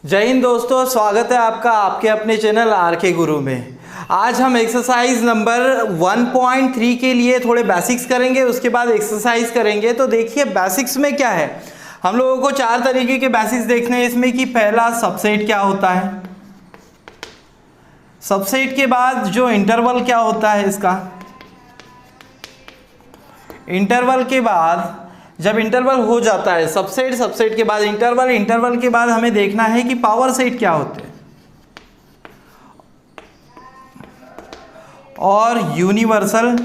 जय हिंद दोस्तों, स्वागत है आपका आपके अपने चैनल आर के गुरु में। आज हम एक्सरसाइज नंबर 1.3 के लिए थोड़े बेसिक्स करेंगे, उसके बाद एक्सरसाइज करेंगे। तो देखिए बेसिक्स में क्या है, हम लोगों को 4 तरीके के बेसिक्स देखने हैं इसमें कि पहला सबसेट क्या होता है, सबसेट के बाद जो इंटरवल क्या होता है इसका, इंटरवल के बाद जब इंटरवल हो जाता है सबसेट के बाद इंटरवल के बाद हमें देखना है कि पावर सेट क्या होते हैं और यूनिवर्सल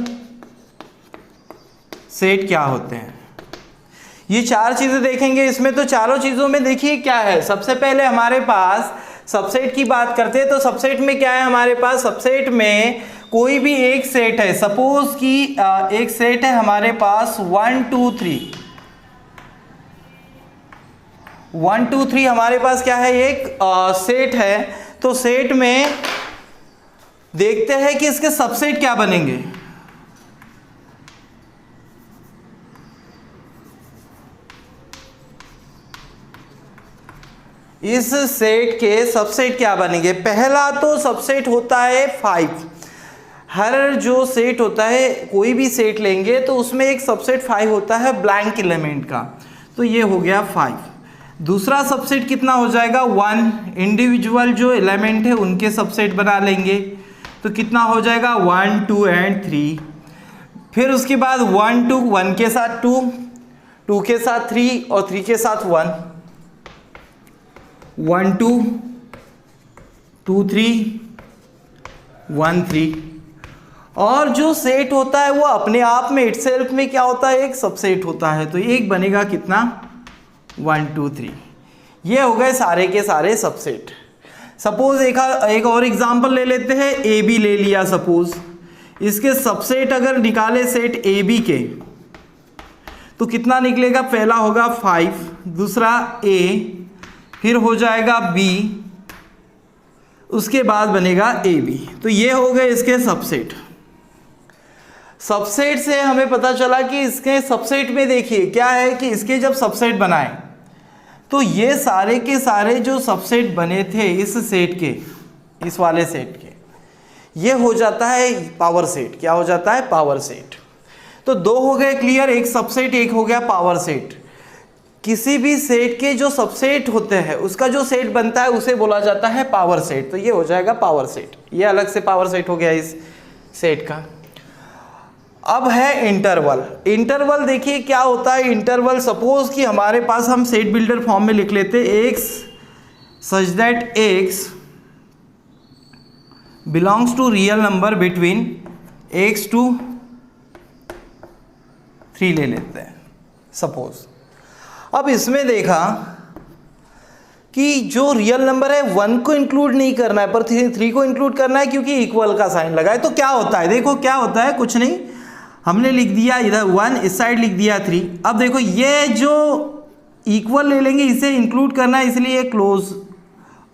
सेट क्या होते हैं। ये 4 चीजें देखेंगे इसमें। तो चारों चीजों में देखिए क्या है, सबसे पहले हमारे पास सबसेट की बात करते हैं। तो सबसेट में क्या है हमारे पास, सबसेट में कोई भी एक सेट है, सपोज कि एक सेट है हमारे पास 1 2 3 1 2 3 हमारे पास क्या है, एक सेट है। तो सेट में देखते हैं कि इसके सबसेट क्या बनेंगे। इस सेट के सबसेट क्या बनेंगे। पहला तो सबसेट होता है 5। हर जो सेट होता है, कोई भी सेट लेंगे तो उसमें एक सबसेट 5 होता है ब्लैंक एलिमेंट का। तो ये हो गया 5। दूसरा सबसेट कितना हो जाएगा, 1। इंडिविजुअल जो एलिमेंट है उनके सबसेट बना लेंगे तो कितना हो जाएगा, 1 2 एंड 3। फिर उसके बाद 1 2 1 के साथ 2, 2 के साथ 3 और 3 के साथ 1, 1 2 2 3 1 3। और जो सेट होता है वो अपने आप में इटसेल्फ में क्या होता है, एक सबसेट होता है। तो एक बनेगा कितना, 1 2 3। ये हो गए सारे के सारे सबसेट। सपोज एक और एग्जांपल ले लेते हैं, ए बी ले लिया। सपोज इसके सबसेट अगर निकाले सेट ए बी के तो कितना निकलेगा, पहला होगा 5, दूसरा ए, फिर हो जाएगा बी, उसके बाद बनेगा ए बी। तो ये हो गए इसके सबसेट। सबसेट से हमें पता चला कि इसके सबसेट में देखिए क्या है कि इसके जब सबसेट बनाए तो ये सारे के सारे जो सबसेट बने थे इस सेट के, इस वाले सेट के, ये हो जाता है पावर सेट। क्या हो जाता है, पावर सेट। तो 2 हो गए क्लियर, एक सबसेट, एक हो गया पावर सेट। किसी भी सेट के जो सबसेट होते हैं उसका जो सेट बनता है उसे बोला जाता है पावर सेट। तो ये हो जाएगा पावर सेट, ये अलग से पावर सेट हो गया इस सेट का। अब है इंटरवल। इंटरवल देखिए क्या होता है इंटरवल। सपोज कि हमारे पास हम सेट बिल्डर फॉर्म में लिख लेते x such that x belongs to real number between x to 3 ले लेते हैं सपोज। अब इसमें देखा कि जो रियल नंबर है 1 को इंक्लूड नहीं करना है पर 3 को इंक्लूड करना है क्योंकि इक्वल का साइन लगा है। तो क्या होता है, देखो क्या होता है, कुछ नहीं, हमने लिख दिया इधर 1, इस साइड लिख दिया 3। अब देखो ये जो इक्वल ले लेंगे इसे इंक्लूड करना है इसलिए क्लोज,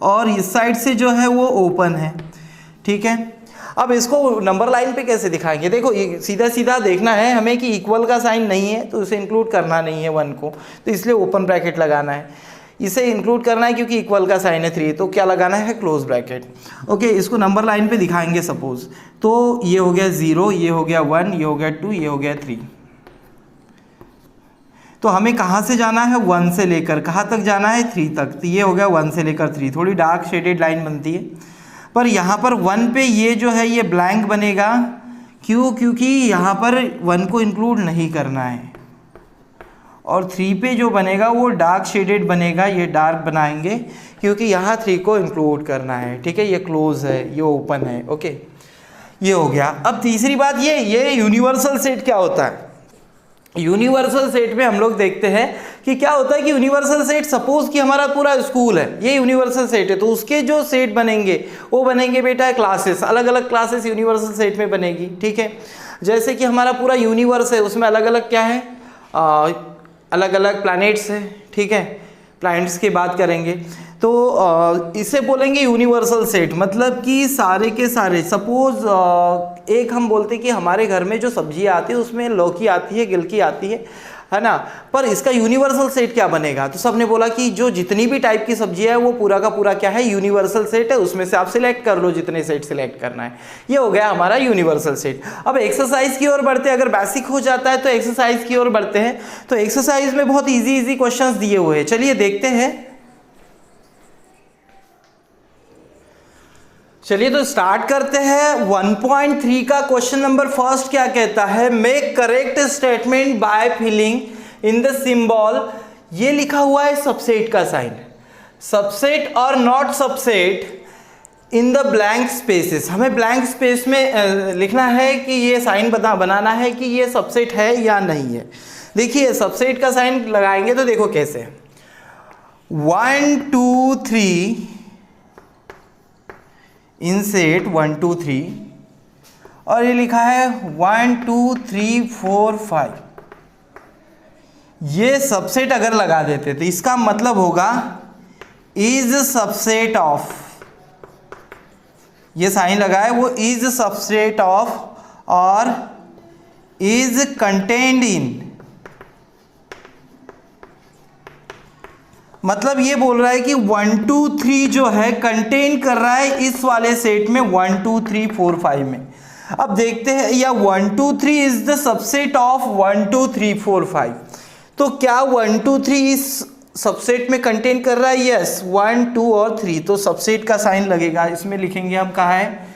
और इस साइड से जो है वो ओपन है। ठीक है, अब इसको नंबर लाइन पे कैसे दिखाएंगे, देखो ये सीधा सीधा देखना है हमें कि इक्वल का साइन नहीं है तो इसे इंक्लूड करना नहीं है 1 को, तो इसलिए ओपन ब्रैकेट लगाना है। इसे इंक्लूड करना है क्योंकि इक्वल का साइन है 3, तो क्या लगाना है, क्लोज ब्रैकेट। ओके, इसको नंबर लाइन पे दिखाएंगे सपोज। तो ये हो गया 0, ये हो गया 1, ये हो गया 2, ये हो गया 3। तो हमें कहाँ से जाना है, 1 से लेकर कहाँ तक जाना है, 3 तक। तो ये हो गया 1 से लेकर 3, थोड़ी डार्क शेडेड लाइन बनती है। पर यहाँ पर 1 पे ये जो है ये ब्लैंक बनेगा, क्यों, क्योंकि यहाँ पर 1 को इंक्लूड नहीं करना है। और 3 पे जो बनेगा वो डार्क शेडेड बनेगा, ये डार्क बनाएंगे क्योंकि यहाँ 3 को इंक्लूड करना है। ठीक है, ये क्लोज है, ये ओपन है। ओके, ये हो गया। अब तीसरी बात ये यूनिवर्सल सेट क्या होता है। यूनिवर्सल सेट में हम लोग देखते हैं कि क्या होता है कि यूनिवर्सल सेट, सपोज कि हमारा पूरा स्कूल है, ये यूनिवर्सल सेट है, तो उसके जो सेट बनेंगे वो बनेंगे बेटा क्लासेस, अलग अलग क्लासेस यूनिवर्सल सेट में बनेगी। ठीक है, जैसे कि हमारा पूरा यूनिवर्स है उसमें अलग अलग क्या है, अलग अलग प्लैनेट्स है। ठीक है, प्लैनेट्स की बात करेंगे तो इसे बोलेंगे यूनिवर्सल सेट, मतलब कि सारे के सारे, सपोज एक हम बोलते कि हमारे घर में जो सब्जियां आती है उसमें लौकी आती है, गिलकी आती है ना, पर इसका यूनिवर्सल सेट क्या बनेगा? तो सबने बोला कि जो जितनी भी टाइप की सब्जी है वो पूरा का पूरा क्या है, यूनिवर्सल सेट है, उसमें से आप सिलेक्ट कर लो जितने सेट सिलेक्ट करना है। ये हो गया हमारा यूनिवर्सल सेट। अब एक्सरसाइज की ओर बढ़ते हैं, अगर बेसिक हो जाता है तो एक्सरसाइज की ओर बढ़ते हैं। तो एक्सरसाइज में बहुत इजी क्वेश्चंस दिए हुए हैं, चलिए देखते हैं। चलिए तो स्टार्ट करते हैं। 1.3 का क्वेश्चन नंबर फर्स्ट क्या कहता है, make correct statement by filling in the symbol. ये लिखा हुआ है सबसेट का साइन, सबसेट और not subset in the blank spaces. हमें ब्लैंक स्पेस में लिखना है कि ये साइन बनाना है कि ये सबसेट है या नहीं है। देखिए सबसेट का साइन लगाएंगे तो देखो कैसे, 1 2 3 इनसेट 1 2 3 और ये लिखा है 1 2 3 4 5। ये सबसेट अगर लगा देते तो इसका मतलब होगा इज सबसेट ऑफ, ये साइन लगा है वो इज सबसेट ऑफ और इज कंटेन्ड इन, मतलब ये बोल रहा है कि 1 2 3 जो है कंटेन कर रहा है इस वाले सेट में 1 2 3 4 5 में। अब देखते हैं, या 1 2 3 इज द सबसेट ऑफ 1 2 3 4 5। तो क्या 1 2 3 इस सबसेट में कंटेन कर रहा है? यस, 1 2 और 3, तो सबसेट का साइन लगेगा। इसमें लिखेंगे हम, कहा है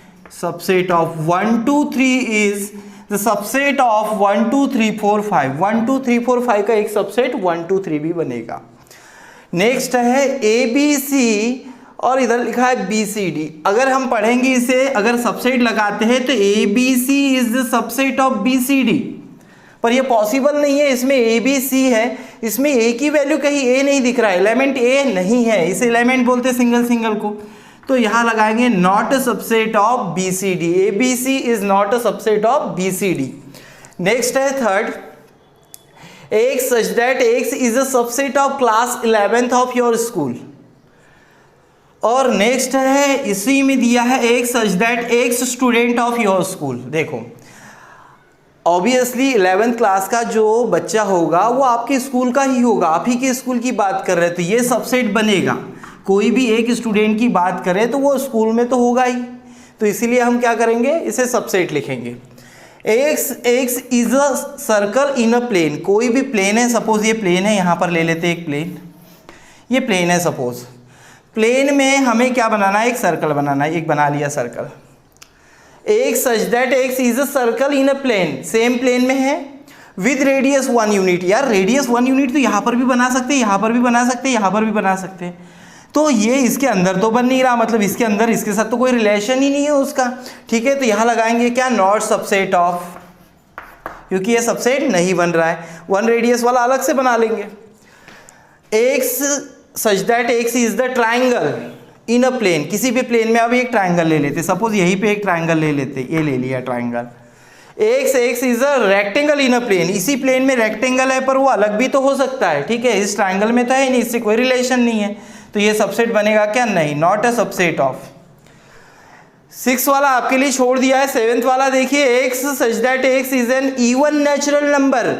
subset of 1 2 3 is the subset of 1 2 3 4 5। 1 2 3 4 5 का एक सबसेट 1 2 3 भी बनेगा। नेक्स्ट है ए बी सी और इधर लिखा है बी सी डी। अगर हम पढ़ेंगे इसे, अगर सबसेट लगाते हैं तो A B C is the subset of B C D, पर ये पॉसिबल नहीं है। इसमें ए बी सी है, इसमें ए की वैल्यू कहीं ए नहीं दिख रहा है, एलिमेंट ए नहीं है, इसे एलिमेंट बोलते हैं सिंगल सिंगल को। तो यहाँ लगाएंगे not a subset of B C D, A B C is not a subset of B C D. Next है third, X such that X is a subset of class 11th of your school। और next है, इसी में दिया है X such that X student of your school। देखो obviously 11th class का जो बच्चा होगा वो आपके स्कूल का ही होगा, आप ही के स्कूल की बात कर रहे हैं, तो ये सबसेट बनेगा। कोई भी एक स्टूडेंट की बात करें तो वो स्कूल में तो होगा ही, तो इसीलिए हम क्या करेंगे, इसे सबसेट लिखेंगे। X is a circle in a plane. कोई भी प्लेन है, सपोज ये प्लेन है, यहाँ पर ले लेते हैं एक प्लेन, ये प्लेन है सपोज, प्लेन में हमें क्या बनाना है, एक सर्कल बनाना है, एक बना लिया circle. X such that X is a circle in a plane, same plane में है, विद रेडियस 1 यूनिट। यार रेडियस 1 यूनिट तो यहाँ पर भी बना सकते हैं, यहाँ पर भी बना सकते हैं, यहाँ पर भी बना सकते हैं। तो ये इसके अंदर तो बन नहीं रहा, मतलब इसके अंदर इसके साथ तो कोई रिलेशन ही नहीं है उसका, ठीक है। तो यहाँ लगाएंगे क्या, नॉट सबसेट ऑफ, क्योंकि ये सबसेट नहीं बन रहा है। 1 रेडियस वाला अलग से बना लेंगे। X such that X is the triangle in a plane, किसी भी प्लेन में अब एक ट्राइंगल ले लेते, सपोज यहीं पे एक ट्राइंगल ले लेते, ये ले लिया triangle. X is a rectangle in a plane, इसी प्लेन में रेक्टेंगल है पर वो अलग भी तो हो सकता है, ठीक है, इस ट्राइंगल में तो है नहीं, इससे कोई रिलेशन नहीं है, तो ये सबसेट बनेगा क्या, नहीं, नॉट अ सबसेट ऑफ। 6 वाला आपके लिए छोड़ दिया है। 7th वाला देखिए, X such that X is an even natural number.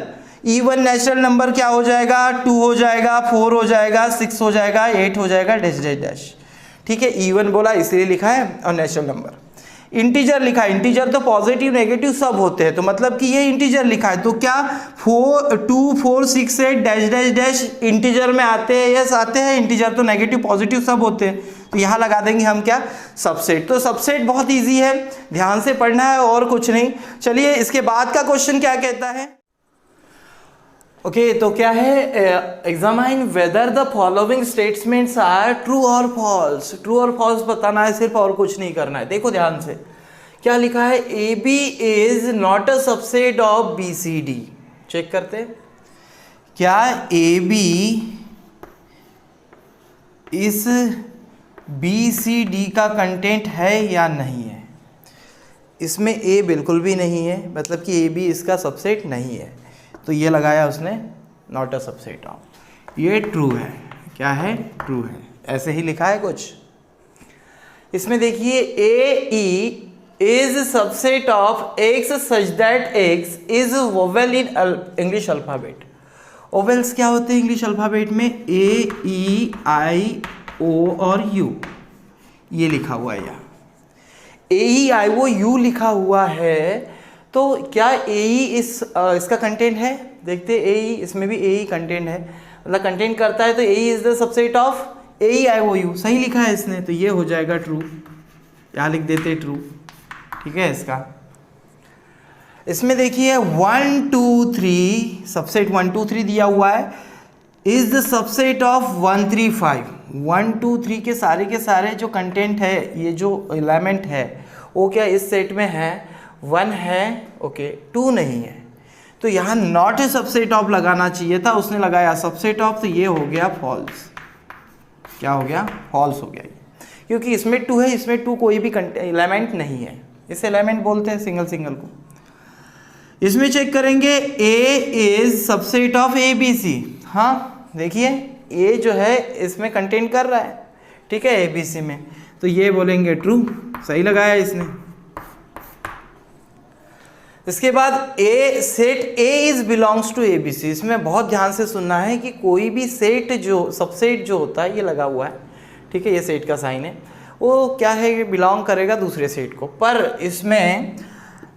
Even natural number क्या हो जाएगा, 2 हो जाएगा, 4 हो जाएगा, 6 हो जाएगा, 8 हो जाएगा, डैश डैश डैश, ठीक है। इवन बोला इसलिए लिखा है, और नेचुरल नंबर। इंटीजर लिखा है, इंटीजर तो पॉजिटिव नेगेटिव सब होते हैं, तो मतलब कि ये इंटीजर लिखा है, तो क्या 4 2 4 6 8 डैश डैश डैश इंटीजर में आते हैं, यस आते हैं, इंटीजर तो नेगेटिव पॉजिटिव सब होते हैं, तो यहाँ लगा देंगे हम क्या, सबसेट। तो सबसेट बहुत इजी है, ध्यान से पढ़ना है और कुछ नहीं। चलिए इसके बाद का क्वेश्चन क्या कहता है, ओके, तो क्या है, examine whether the following statements are true और फॉल्स। ट्रू और फॉल्स बताना है सिर्फ, और कुछ नहीं करना है। देखो ध्यान से क्या लिखा है, A B is not a subset of B C D. Check करते हैं, क्या ए बी इस बी सी डी का कंटेंट है या नहीं है। इसमें ए बिल्कुल भी नहीं है, मतलब कि ए बी इसका सबसेट नहीं है, तो ये लगाया उसने नॉट अ सबसेट ऑफ। ये ट्रू है, क्या है, ट्रू है। ऐसे ही लिखा है कुछ। इसमें देखिए A E is subset of X such that X is vowel in English alphabet. Vowels क्या होते हैं इंग्लिश अल्फाबेट में? ए ई आई ओ और यू, ये लिखा हुआ है यहाँ ए ई आई ओ यू लिखा हुआ है। तो क्या ए ई इसका कंटेंट है? देखते ए ई, इसमें भी ए ई कंटेंट है, मतलब कंटेंट करता है। तो A E is the subset of A E I O U, सही लिखा है इसने, तो ये हो जाएगा ट्रू। यहाँ लिख देते ट्रू, ठीक है इसका। इसमें देखिए 1 2 3 सबसेट 1 2 3 दिया हुआ है, इज द सबसेट ऑफ 1 3 5। 1 2 3 के सारे जो कंटेंट है, ये जो एलिमेंट है वो क्या इस सेट में है? 1 है, ओके, 2 नहीं है। तो यहाँ नॉट ए सबसेट ऑफ लगाना चाहिए था, उसने लगाया सबसेट ऑफ, तो ये हो गया फॉल्स। क्या हो गया? फॉल्स हो गया, क्योंकि इसमें 2 है, इसमें 2 कोई भी एलिमेंट नहीं है, इसे एलिमेंट बोलते हैं सिंगल सिंगल को। इसमें चेक करेंगे A is subset of A B C. हाँ देखिए ए जो है इसमें कंटेंट कर रहा है, ठीक है, ए बी सी में, तो ये बोलेंगे ट्रू, सही लगाया इसने। इसके बाद A set A is belongs to A B C. इसमें बहुत ध्यान से सुनना है कि कोई भी सेट जो सबसेट जो होता है, ये लगा हुआ है, ठीक है, ये सेट का साइन है, वो क्या है कि बिलोंग करेगा दूसरे सेट को। पर इसमें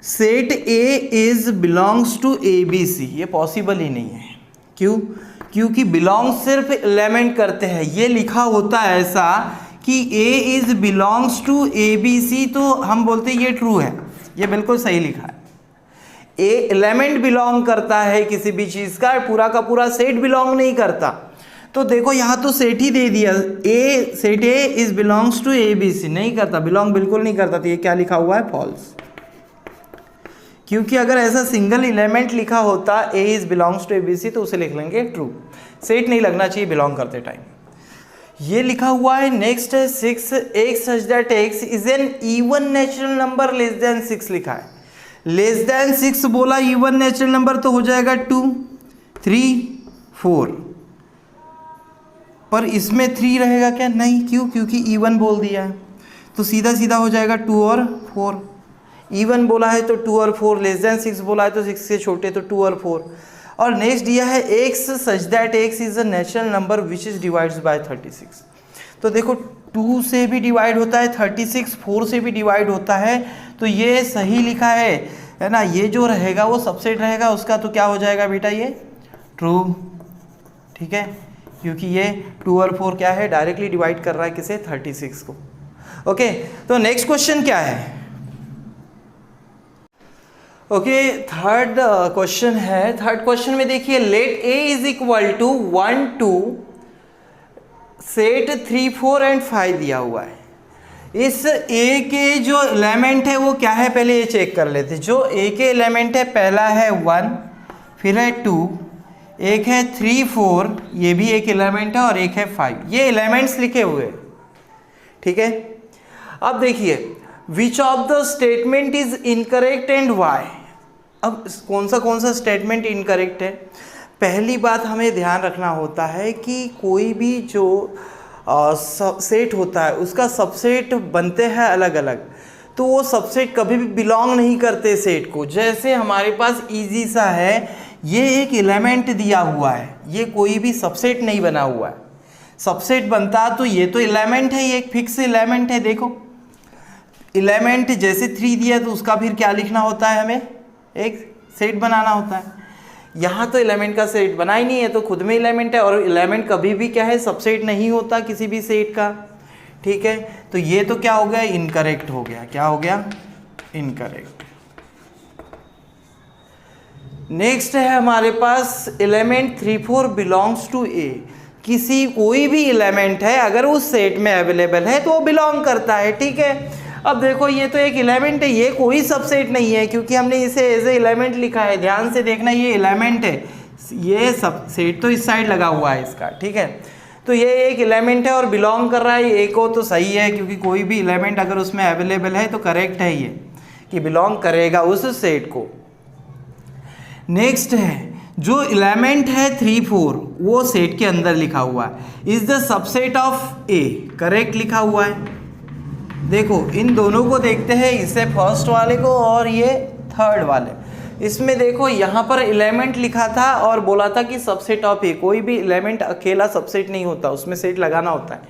set A is belongs to A B C, ये पॉसिबल ही नहीं है। क्यों? क्योंकि बिलोंग सिर्फ एलिमेंट करते हैं, ये लिखा होता है ऐसा कि A is belongs to A B C, तो हम बोलते हैं ये ट्रू है, ये बिल्कुल सही लिखा है। ए एलिमेंट बिलोंग करता है किसी भी चीज़ का, पूरा का पूरा सेट बिलोंग नहीं करता। तो देखो यहाँ तो सेट ही दे दिया, A set A is belongs to A B C, नहीं करता, बिलोंग बिल्कुल नहीं करता, तो ये क्या लिखा हुआ है? फॉल्स। क्योंकि अगर ऐसा सिंगल एलिमेंट लिखा होता A is belongs to A B C, तो उसे लिख लेंगे ट्रू, सेट नहीं लगना चाहिए बिलोंग करते टाइम। ये लिखा हुआ है नेक्स्ट है 6 x such that X is an even natural number less than 6 लिखा है। लेस देन 6 बोला, इवन नेचुरल नंबर तो हो जाएगा 2 3 4, पर इसमें 3 रहेगा क्या? नहीं, क्यों? क्योंकि इवन बोल दिया है, तो सीधा सीधा हो जाएगा 2 और 4। इवन बोला है तो 2 और 4, लेस देन 6 बोला है तो 6 से छोटे, तो 2 और 4। और नेक्स्ट दिया है x such that X is a natural number which is divides bye 36। तो देखो 2 से भी डिवाइड होता है 36, 4 से भी डिवाइड होता है, तो ये सही लिखा है ना। ये जो रहेगा वो सबसेट रहेगा उसका, तो क्या हो जाएगा बेटा? ये ट्रू, ठीक है, क्योंकि ये 2 और 4 क्या है? डायरेक्टली डिवाइड कर रहा है किसे? 36 को। ओके, तो नेक्स्ट क्वेश्चन क्या है? ओके, थर्ड क्वेश्चन है। थर्ड क्वेश्चन में देखिए let A is equal to 1 2 set 3 4 and 5 दिया हुआ है। इस ए के जो एलिमेंट है वो क्या है, पहले ये चेक कर लेते। जो ए के एलिमेंट है, पहला है 1, फिर है 2, एक है 3 4, ये भी एक एलिमेंट है, और एक है 5। ये एलिमेंट्स लिखे हुए, ठीक है। अब देखिए which of the statement is incorrect and why. अब कौन सा स्टेटमेंट इनकरेक्ट है? पहली बात हमें ध्यान रखना होता है कि कोई भी जो सेट होता है उसका सबसेट बनते हैं अलग अलग, तो वो सबसेट कभी भी बिलोंग नहीं करते सेट को। जैसे हमारे पास इजी सा है, ये एक एलिमेंट दिया हुआ है, ये कोई भी सबसेट नहीं बना हुआ है। सबसेट बनता तो ये तो एलिमेंट है, ये एक फिक्स एलिमेंट है। देखो एलिमेंट जैसे 3 दिया तो उसका फिर क्या लिखना होता है? हमें एक सेट बनाना होता है। यहाँ तो एलिमेंट का सेट बना ही नहीं है, तो खुद में एलिमेंट है, और एलिमेंट कभी भी क्या है? सबसेट नहीं होता किसी भी सेट का, ठीक है। तो ये तो क्या हो गया? इनकरेक्ट हो गया। क्या हो गया? इनकरेक्ट। नेक्स्ट है हमारे पास एलिमेंट 3 4 बिलोंग्स टू ए। किसी कोई भी एलिमेंट है अगर उस सेट में अवेलेबल है तो वो बिलोंग करता है, ठीक है। अब देखो ये तो एक एलिमेंट है, ये कोई सबसेट नहीं है क्योंकि हमने इसे एज ए एलिमेंट लिखा है। ध्यान से देखना, ये एलिमेंट है, ये सब सेट तो इस साइड लगा हुआ है इसका, ठीक है। तो ये एक एलिमेंट है और बिलोंग कर रहा है ए को, तो सही है, क्योंकि कोई भी एलिमेंट अगर उसमें अवेलेबल है तो करेक्ट है ये कि बिलोंग करेगा उस सेट को। नेक्स्ट है जो एलिमेंट है 3 4 वो सेट के अंदर लिखा हुआ है, is the subset of A, correct लिखा हुआ है। देखो इन दोनों को देखते हैं, इसे फर्स्ट वाले को और ये थर्ड वाले। इसमें देखो यहाँ पर एलिमेंट लिखा था और बोला था कि सबसेट ऑफ ए, कोई भी एलिमेंट अकेला सबसेट नहीं होता, उसमें सेट लगाना होता है,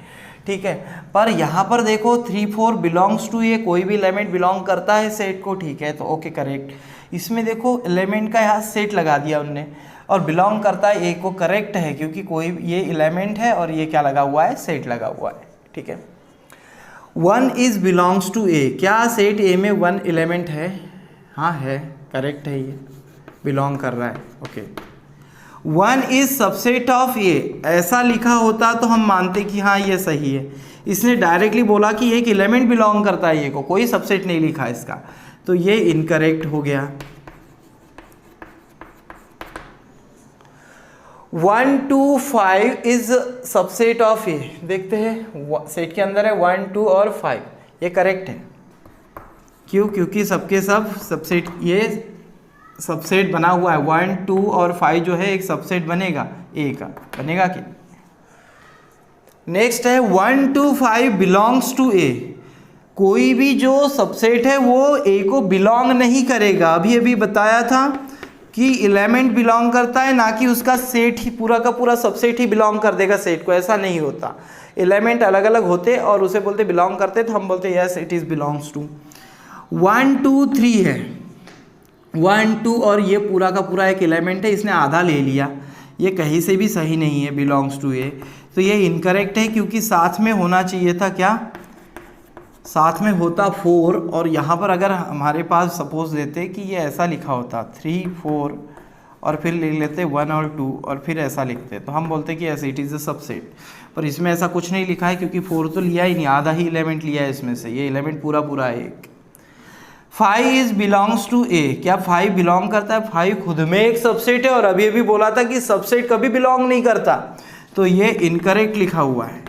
ठीक है। पर यहाँ पर देखो 3 4 बिलोंग्स टू ए, कोई भी एलिमेंट बिलोंग करता है सेट को, ठीक है, तो ओके करेक्ट। इसमें देखो एलिमेंट का यहाँ सेट लगा दिया उनने और बिलोंग करता है ए को, करेक्ट है क्योंकि कोई ये एलिमेंट है और ये क्या लगा हुआ है, सेट लगा हुआ है, ठीक है। 1 इज बिलोंग्स टू ए, क्या सेट ए में 1 एलिमेंट है? हाँ है, करेक्ट है, ये बिलोंग कर रहा है, ओके। 1 इज सबसेट ऑफ ए, ऐसा लिखा होता तो हम मानते कि हाँ ये सही है। इसने डायरेक्टली बोला कि एक एलिमेंट बिलोंग करता है ए को, कोई सबसेट नहीं लिखा इसका, तो ये इनकरेक्ट हो गया। 1 2 5 इज सबसेट ऑफ ए, देखते हैं सेट के अंदर है 1 2 और 5, ये करेक्ट है। क्यों? क्योंकि सबके सब सबसेट, ये सबसेट बना हुआ है, 1 2 और 5 जो है एक सबसेट बनेगा ए का, बनेगा कि? नेक्स्ट है 1 2 5 बिलोंग्स टू ए, कोई भी जो सबसेट है वो ए को बिलोंग नहीं करेगा। अभी अभी बताया था कि एलिमेंट बिलोंग करता है, ना कि उसका सेट ही, पूरा का पूरा सबसेट ही बिलोंग कर देगा सेट को, ऐसा नहीं होता। एलिमेंट अलग अलग होते और उसे बोलते बिलोंग करते, तो हम बोलते yes it is belongs to. 1 2 3 है, 1 2 और ये पूरा का पूरा एक एलिमेंट है, इसने आधा ले लिया, ये कहीं से भी सही नहीं है, बिलोंग्स टू ए, तो ये इनकरेक्ट है क्योंकि साथ में होना चाहिए था, क्या साथ में होता 4, और यहाँ पर अगर हमारे पास सपोज देते कि ये ऐसा लिखा होता 3 4 और फिर लिख लेते 1 और 2 और फिर ऐसा लिखते, तो हम बोलते कि ऐसे इट इज़ अ सबसेट। पर इसमें ऐसा कुछ नहीं लिखा है क्योंकि 4 तो लिया ही नहीं, आधा ही एलिमेंट लिया है इसमें से, ये एलिमेंट पूरा पूरा है एक। 5 इज बिलोंग्स टू ए, क्या 5 बिलोंग करता है? 5 खुद में एक सबसेट है और अभी अभी बोला था कि सबसेट कभी बिलोंग नहीं करता, तो ये इनकरेक्ट लिखा हुआ है।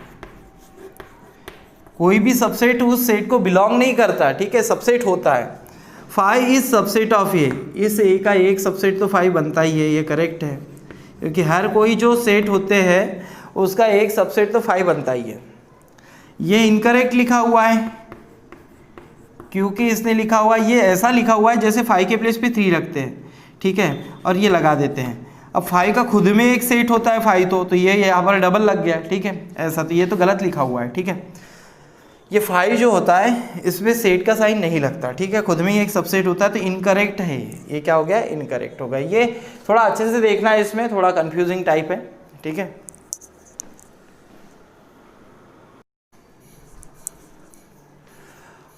कोई भी सबसेट उस सेट को बिलोंग नहीं करता, ठीक है, सबसेट होता है। 5 इज सबसेट ऑफ ए, इस ए का एक सबसेट तो 5 बनता ही है, ये करेक्ट है क्योंकि हर कोई जो सेट होते हैं उसका एक सबसेट तो 5 बनता ही है। ये इनकरेक्ट लिखा हुआ है क्योंकि इसने लिखा हुआ, ये ऐसा लिखा हुआ है जैसे 5 के प्लेस पे 3 रखते हैं, ठीक है, और ये लगा देते हैं। अब 5 का खुद में एक सेट होता है 5 तो ये यहाँ पर डबल लग गया, ठीक है, ऐसा, तो ये तो गलत लिखा हुआ है, ठीक है। ये 5 जो होता है इसमें सेट का साइन नहीं लगता, ठीक है, खुद में ही एक सबसेट होता है, तो इनकरेक्ट है ये क्या हो गया? इनकरेक्ट हो गया। ये थोड़ा अच्छे से देखना है, इसमें थोड़ा कंफ्यूजिंग टाइप है, ठीक है।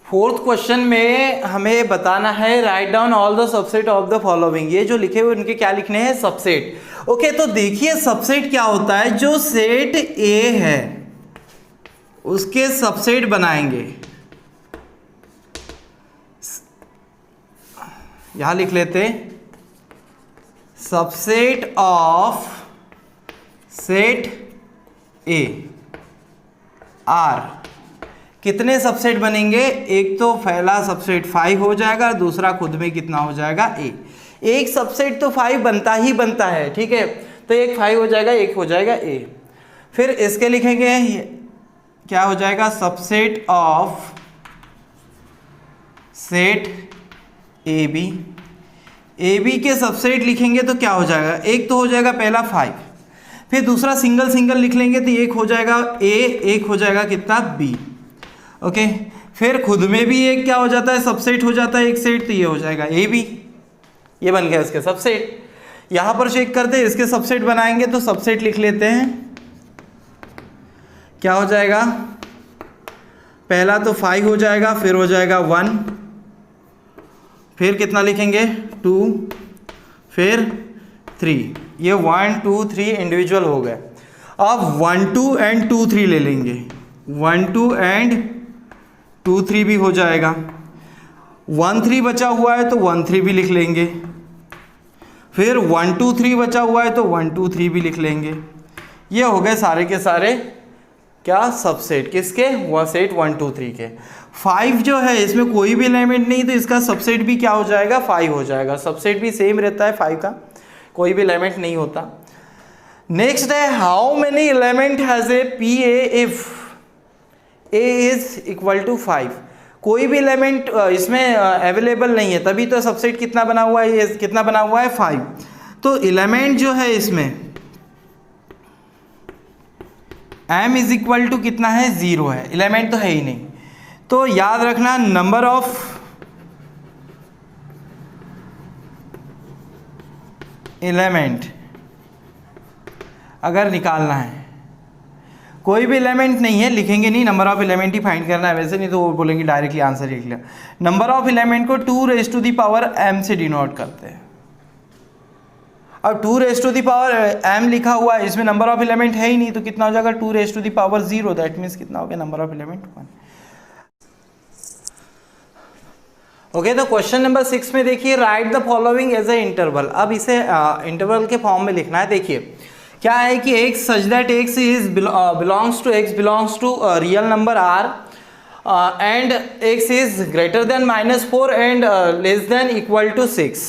फोर्थ क्वेश्चन में हमें बताना है write down all the subset of the following, ये जो लिखे हुए उनके क्या लिखने हैं? सबसेट। ओके, तो देखिए सबसेट क्या होता है, जो सेट ए है उसके सबसेट बनाएंगे, यहां लिख लेते subset of set A R. कितने सबसेट बनेंगे? एक तो पहला सबसेट 5 हो जाएगा, दूसरा खुद में कितना हो जाएगा? ए। एक सबसेट तो 5 बनता ही बनता है, ठीक है, तो एक 5 हो जाएगा, एक हो जाएगा ए। फिर इसके लिखेंगे क्या हो जाएगा? Subset of set A B. A B के सबसेट लिखेंगे तो क्या हो जाएगा? एक तो हो जाएगा पहला 5, फिर दूसरा सिंगल सिंगल लिख लेंगे तो एक हो जाएगा ए, एक हो जाएगा कितना? बी। ओके, फिर खुद में भी एक क्या हो जाता है? सबसेट हो जाता है एक सेट, तो ये हो जाएगा ए बी, ये बन गया इसके सबसेट। यहाँ पर चेक करते हैं, इसके सबसेट बनाएंगे तो सबसेट लिख लेते हैं, क्या हो जाएगा? पहला तो 5 हो जाएगा, फिर हो जाएगा 1, फिर कितना लिखेंगे? 2, फिर 3, ये 1 2 3 इंडिविजुअल हो गए। अब 1 2 एंड 2 3 ले लेंगे, 1 2 एंड 2 3 भी हो जाएगा। 1 3 बचा हुआ है तो 1 3 भी लिख लेंगे, फिर 1 2 3 बचा हुआ है तो 1 2 3 भी लिख लेंगे। ये हो गए सारे के सारे क्या? सबसेट। किसके? वह सेट 1 2 3 के। 5 जो है इसमें कोई भी एलिमेंट नहीं, तो इसका सबसेट भी क्या हो जाएगा? 5 हो जाएगा। सबसेट भी सेम रहता है 5 का, कोई भी एलिमेंट नहीं होता। नेक्स्ट है how many element has A P A if A is equal to 5। कोई भी एलिमेंट इसमें अवेलेबल नहीं है, तभी तो सबसेट कितना बना हुआ है, कितना बना हुआ है 5। तो एलिमेंट जो है इसमें m इज इक्वल टू कितना है 0 है, एलिमेंट तो है ही नहीं। तो याद रखना नंबर ऑफ एलिमेंट अगर निकालना है, कोई भी एलिमेंट नहीं है लिखेंगे नहीं, number of element he find करना है, वैसे नहीं तो वो बोलेंगे डायरेक्टली आंसर लिख लिया। नंबर ऑफ एलिमेंट को 2 raise to the power m से डिनोट करते हैं। अब 2 raise to the power m लिखा हुआ है, इसमें नंबर ऑफ एलिमेंट है ही नहीं, तो कितना हो जाएगा 2 raise to the power 0, that means कितना हो गया नंबर ऑफ एलिमेंट 1। ओके, तो क्वेश्चन नंबर 6 में देखिए write the following as a interval. अब इसे इंटरवल के फॉर्म में लिखना है। देखिए क्या है कि x such that x is belongs to real number r and x is greater than -4 and less than equal to 6।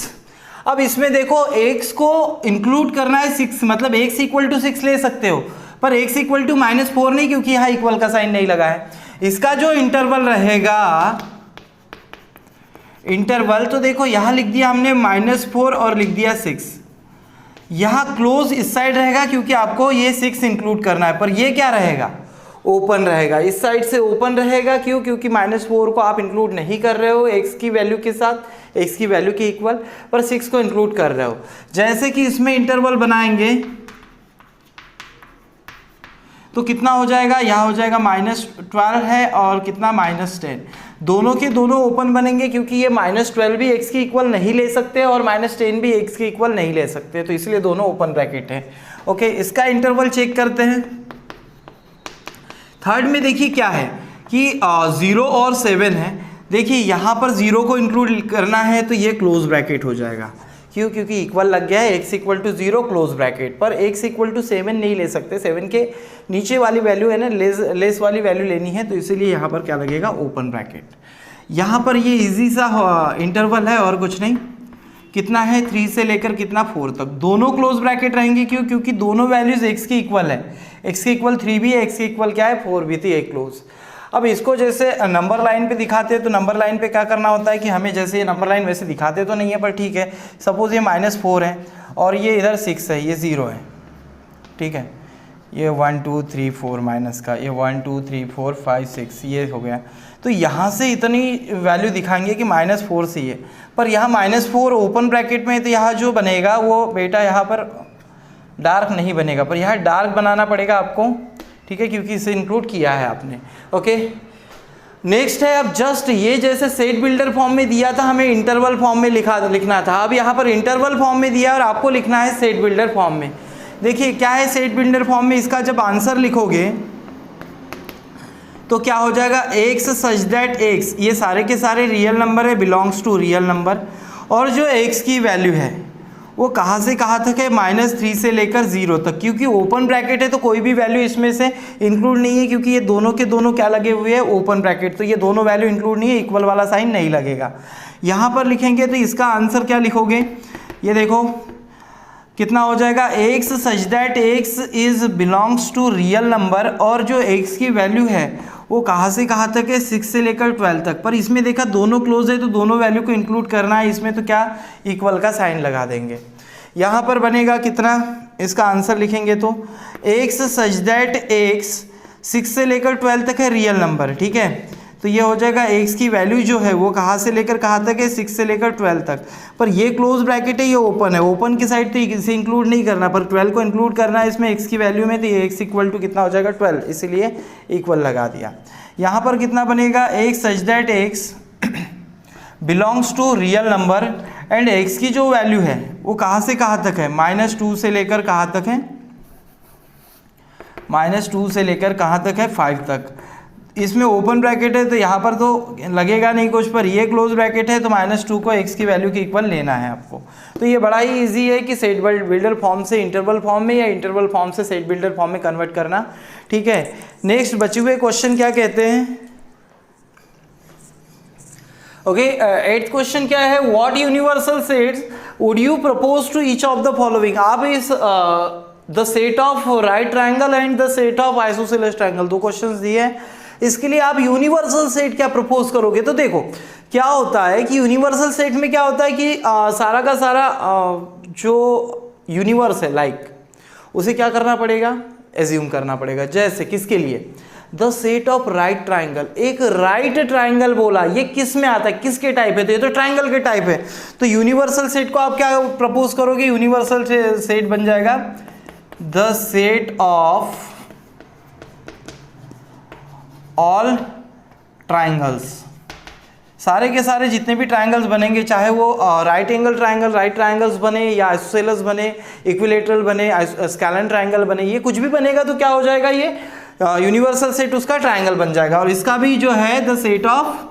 अब इसमें देखो x को इंक्लूड करना है 6, मतलब x इक्वल टू 6 ले सकते हो, पर x इक्वल टू -4 नहीं, क्योंकि यहाँ इक्वल का साइन नहीं लगा है। इसका जो इंटरवल रहेगा, इंटरवल तो देखो यहाँ लिख दिया हमने -4 और लिख दिया 6। यहाँ क्लोज इस साइड रहेगा क्योंकि आपको ये 6 इंक्लूड करना है, पर ये क्या रहेगा ओपन रहेगा, इस साइड से ओपन रहेगा। क्यों? क्योंकि -4 को आप इंक्लूड नहीं कर रहे हो x की वैल्यू के साथ, x की वैल्यू के इक्वल, पर 6 को इंक्लूड कर रहे हो। जैसे कि इसमें इंटरवल बनाएंगे तो कितना हो जाएगा, यहाँ हो जाएगा -12 है और कितना -10, दोनों के दोनों ओपन बनेंगे क्योंकि ये -12 भी x की इक्वल नहीं ले सकते और -10 भी x की इक्वल नहीं ले सकते, तो इसलिए दोनों ओपन ब्रैकेट है। ओके, इसका इंटरवल चेक करते हैं। थर्ड में देखिए क्या है कि 0 और 7 है। देखिए यहाँ पर 0 को इंक्लूड करना है तो ये क्लोज ब्रैकेट हो जाएगा। क्यों? क्योंकि इक्वल लग गया है, x equal to 0 close bracket, पर x इक्वल टू 7 नहीं ले सकते, 7 के नीचे वाली वैल्यू है ना, लेस वाली वैल्यू लेनी है, तो इसीलिए यहाँ पर क्या लगेगा ओपन ब्रैकेट। यहाँ पर ये इजी सा इंटरवल है और कुछ नहीं। कितना है 3 से लेकर कितना 4 तक, दोनों क्लोज ब्रैकेट रहेंगे। क्यों? क्योंकि दोनों वैल्यूज x की इक्वल है, x की इक्वल 3 भी है, x की इक्वल क्या है 4 भी थी, एक क्लोज। अब इसको जैसे नंबर लाइन पे दिखाते हैं तो नंबर लाइन पे क्या करना होता है कि हमें जैसे ये नंबर लाइन वैसे दिखाते तो नहीं है, पर ठीक है, सपोज ये -4 है और ये इधर 6 है, ये 0 है, ठीक है, ये 1 2 3 4 माइनस का, ये 1 2 3 4 5 6 ये हो गया। तो यहाँ से इतनी वैल्यू दिखाएंगे कि -4 से ये, पर यहाँ -4 ओपन ब्रैकेट में है, तो यहाँ जो बनेगा वो बेटा यहाँ पर डार्क नहीं बनेगा, पर यहाँ डार्क बनाना पड़ेगा आपको, ठीक है, क्योंकि इसे इंक्लूड किया है आपने। ओके, नेक्स्ट है अब जस्ट ये जैसे सेट बिल्डर फॉर्म में दिया था, हमें इंटरवल फॉर्म में लिखना था। अब यहाँ पर इंटरवल फॉर्म में दिया और आपको लिखना है सेट बिल्डर फॉर्म में। देखिए क्या है सेट बिल्डर फॉर्म में, इसका जब आंसर लिखोगे तो क्या हो जाएगा, x सच दैट x, ये सारे के सारे रियल नंबर है, बिलोंग्स टू रियल नंबर, और जो x की वैल्यू है वो कहाँ से कहाँ तक है, -3 से लेकर 0 तक। क्योंकि ओपन ब्रैकेट है तो कोई भी वैल्यू इसमें से इंक्लूड नहीं है, क्योंकि ये दोनों के दोनों क्या लगे हुए हैं ओपन ब्रैकेट, तो ये दोनों वैल्यू इंक्लूड नहीं है, इक्वल वाला साइन नहीं लगेगा। यहाँ पर लिखेंगे तो इसका आंसर क्या लिखोगे, ये देखो कितना हो जाएगा, x such that x is belongs to real number, और जो x की वैल्यू है वो कहाँ से कहाँ तक है, 6 से लेकर 12 तक। पर इसमें देखा दोनों क्लोज है तो दोनों वैल्यू को इंक्लूड करना है, इसमें तो क्या इक्वल का साइन लगा देंगे। यहाँ पर बनेगा कितना, इसका आंसर लिखेंगे तो x सच दैट x 6 से लेकर 12 तक है रियल नंबर, ठीक है, तो ये हो जाएगा x की वैल्यू जो है वो कहाँ से लेकर कहाँ तक है, 6 से लेकर 12 तक। पर ये क्लोज ब्रैकेट है, ये ओपन है, ओपन की साइड तो इसे इंक्लूड नहीं करना, पर 12 को इंक्लूड करना है इसमें x की वैल्यू में, तो ये x इक्वल टू कितना हो जाएगा 12, इसीलिए इक्वल लगा दिया। यहाँ पर कितना बनेगा, x such that x belongs to real number and x की जो वैल्यू है वो कहाँ से कहाँ तक है, -2 से लेकर कहाँ तक है, -2 से लेकर कहाँ तक है 5 तक। इसमें ओपन ब्रैकेट है तो यहाँ पर तो लगेगा नहीं कुछ, पर ये क्लोज ब्रैकेट है तो -2 को x की वैल्यू के इक्वल लेना है आपको। तो ये बड़ा ही इजी है कि सेट बिल्डर फॉर्म से इंटरवल फॉर्म में या इंटरवल फॉर्म से सेट बिल्डर फॉर्म में कन्वर्ट करना, ठीक है। नेक्स्ट बचे हुए क्वेश्चन क्या कहते हैं, ओके, 8th क्वेश्चन क्या है, what universal sets would you propose to each of the following. आप इस the set of right triangle and the set of isosceles triangle, दो क्वेश्चंस दिए हैं, इसके लिए आप यूनिवर्सल सेट क्या प्रपोज करोगे। तो देखो क्या होता है कि यूनिवर्सल सेट में क्या होता है कि सारा का सारा जो यूनिवर्स है लाइक उसे क्या करना पड़ेगा, एज्यूम करना पड़ेगा। जैसे किसके लिए, the set of right triangle, एक राइट ट्राइंगल बोला, ये किस में आता है, किसके टाइप है, तो ये तो ट्राइंगल के टाइप है। तो यूनिवर्सल सेट को आप क्या प्रपोज करोगे, यूनिवर्सल सेट बन जाएगा the set of all triangles. सारे के सारे जितने भी ट्राइंगल्स बनेंगे, चाहे वो right angle triangle, right triangles बने या आइसोसेलेस बने, इक्विलेटरल बने, स्केलन ट्राइंगल बने, ये कुछ भी बनेगा तो क्या हो जाएगा, ये यूनिवर्सल सेट उसका ट्राइंगल बन जाएगा। और इसका भी जो है the set of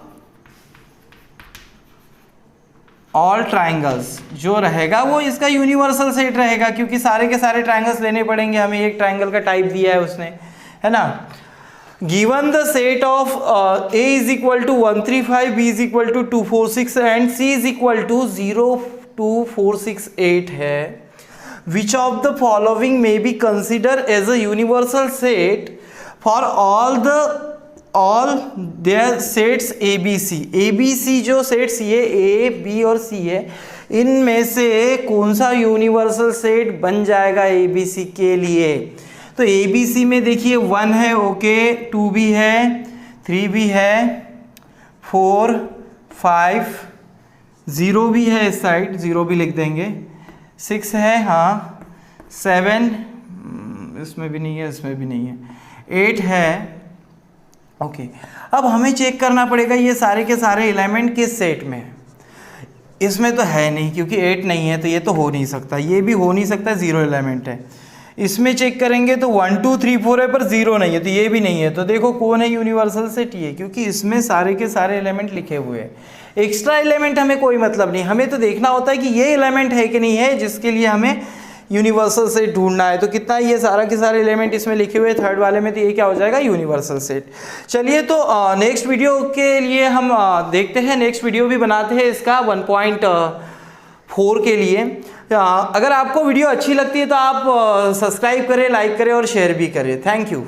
all triangles जो रहेगा वो इसका यूनिवर्सल सेट रहेगा, क्योंकि सारे के सारे ट्राइंगल्स लेने पड़ेंगे हमें, एक ट्राइंगल का टाइप दिया है उसने, है ना। Given the set of A is equal to 135, B is equal to 246 and C is equal to 02468 है, which of the following may be consider as a universal set for all their sets A B C जो sets ये A, B और C है, इनमें से कौन सा universal set बन जाएगा ABC के लिए। तो ABC में देखिए 1 है, ओके, 2 भी है, 3 भी है, 4, 5, 0 भी है, इस साइड 0 भी लिख देंगे, 6 है, हाँ, 7 इसमें भी नहीं है, इसमें भी नहीं है, 8 है, ओके। अब हमें चेक करना पड़ेगा ये सारे के सारे एलिमेंट किस सेट में है। इसमें तो है नहीं, क्योंकि 8 नहीं है तो ये तो हो नहीं सकता, ये भी हो नहीं सकता, 0 एलिमेंट है। इसमें चेक करेंगे तो 1 2 3 4 है पर 0 नहीं है, तो ये भी नहीं है। तो देखो कौन है यूनिवर्सल सेट, ये, क्योंकि इसमें सारे के सारे एलिमेंट लिखे हुए हैं। एक्स्ट्रा एलिमेंट हमें कोई मतलब नहीं, हमें तो देखना होता है कि ये एलिमेंट है कि नहीं है, जिसके लिए हमें यूनिवर्सल सेट ढूंढना है। तो कितना ये सारा के सारे एलिमेंट इसमें लिखे हुए थर्ड वाले में, तो ये क्या हो जाएगा, यूनिवर्सल सेट। चलिए तो नेक्स्ट वीडियो के लिए हम देखते हैं, नेक्स्ट वीडियो भी बनाते हैं इसका 1.4 के लिए। अगर आपको वीडियो अच्छी लगती है तो आप सब्सक्राइब करें, लाइक करें और शेयर भी करें। Thank you.